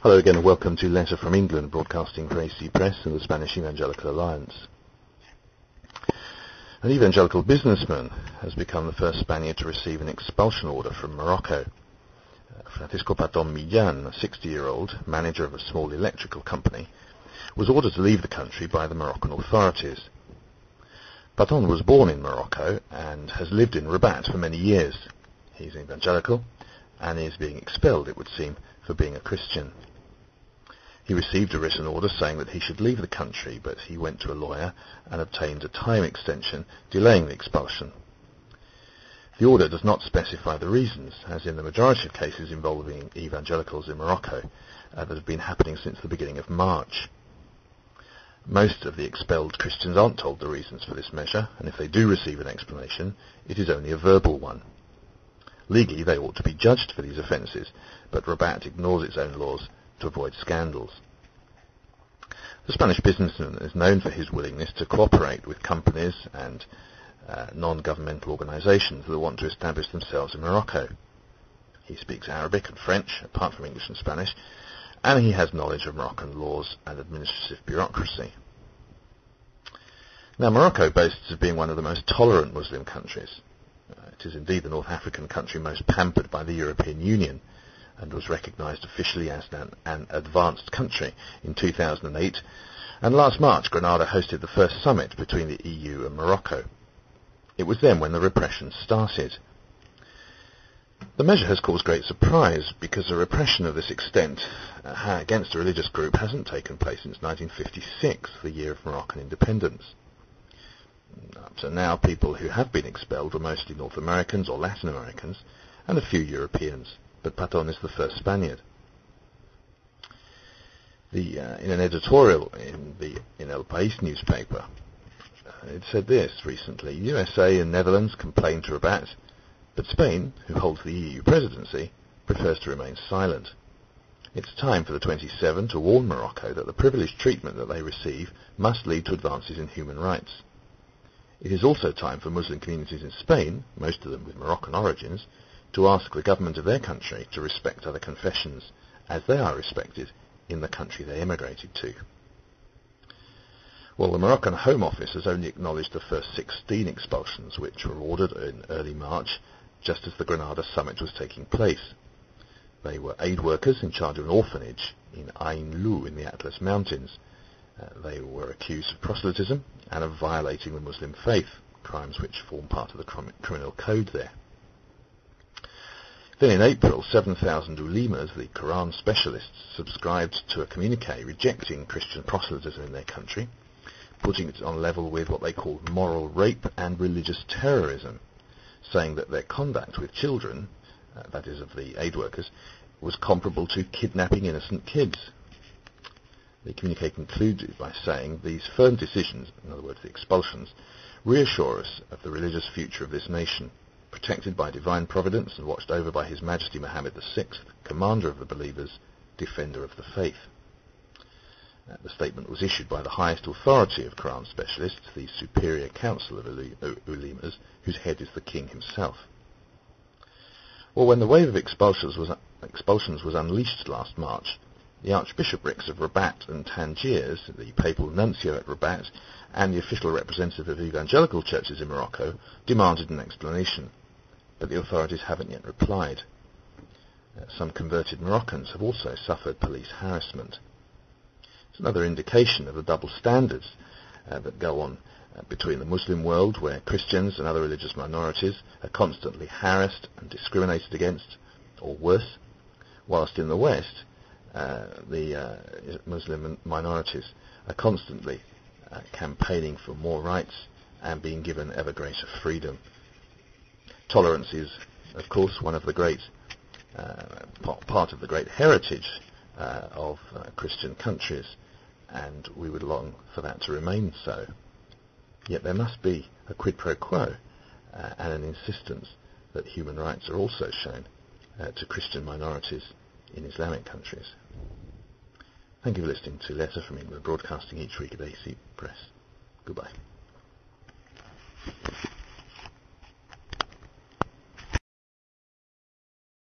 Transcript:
Hello again and welcome to Letter from England, broadcasting for AC Press and the Spanish Evangelical Alliance. An evangelical businessman has become the first Spaniard to receive an expulsion order from Morocco. Francisco Patón Millán, a 60-year-old manager of a small electrical company, was ordered to leave the country by the Moroccan authorities. Patón was born in Morocco and has lived in Rabat for many years. He's evangelical and is being expelled, it would seem, for being a Christian. He received a written order saying that he should leave the country, but he went to a lawyer and obtained a time extension delaying the expulsion. The order does not specify the reasons, as in the majority of cases involving evangelicals in Morocco that have been happening since the beginning of March. Most of the expelled Christians aren't told the reasons for this measure, and if they do receive an explanation, it is only a verbal one. Legally, they ought to be judged for these offences, but Rabat ignores its own laws to avoid scandals. The Spanish businessman is known for his willingness to cooperate with companies and non-governmental organisations that want to establish themselves in Morocco. He speaks Arabic and French, apart from English and Spanish, and he has knowledge of Moroccan laws and administrative bureaucracy. Now, Morocco boasts of being one of the most tolerant Muslim countries. It is indeed the North African country most pampered by the European Union, and was recognised officially as an advanced country in 2008, and last March Granada hosted the first summit between the EU and Morocco. It was then when the repression started. The measure has caused great surprise because a repression of this extent against a religious group hasn't taken place since 1956, the year of Moroccan independence. Up to now, people who have been expelled were mostly North Americans or Latin Americans, and a few Europeans. But Patón is the first Spaniard. In an editorial in El País newspaper, it said this recently: USA and Netherlands complain to Rabat, but Spain, who holds the EU presidency, prefers to remain silent. It's time for the 27 to warn Morocco that the privileged treatment that they receive must lead to advances in human rights. It is also time for Muslim communities in Spain, most of them with Moroccan origins, to ask the government of their country to respect other confessions as they are respected in the country they emigrated to. Well, the Moroccan Home Office has only acknowledged the first 16 expulsions, which were ordered in early March, just as the Granada summit was taking place. They were aid workers in charge of an orphanage in Ain Lou in the Atlas Mountains. They were accused of proselytism and of violating the Muslim faith, crimes which form part of the criminal code there. Then in April, 7,000 ulemas, the Quran specialists, subscribed to a communique rejecting Christian proselytism in their country, putting it on level with what they called moral rape and religious terrorism, saying that their conduct with children, that is of the aid workers, was comparable to kidnapping innocent kids. The communique concluded by saying these firm decisions, in other words the expulsions, reassure us of the religious future of this nation, protected by divine providence and watched over by His Majesty Mohammed VI, commander of the believers, defender of the faith. The statement was issued by the highest authority of Quran specialists, the Superior Council of Ulemas, whose head is the king himself. Well, when the wave of expulsions was unleashed last March, the archbishoprics of Rabat and Tangiers, the papal nuncio at Rabat, and the official representative of evangelical churches in Morocco demanded an explanation, but the authorities haven't yet replied. Some converted Moroccans have also suffered police harassment. It's another indication of the double standards that go on between the Muslim world, where Christians and other religious minorities are constantly harassed and discriminated against, or worse, whilst in the West, the Muslim minorities are constantly campaigning for more rights and being given ever greater freedom. Tolerance is, of course, one of the great part of the great heritage of Christian countries, and we would long for that to remain so. Yet there must be a quid pro quo and an insistence that human rights are also shown to Christian minorities in Islamic countries. Thank you for listening to Letter from England, broadcasting each week at AC Press. Goodbye.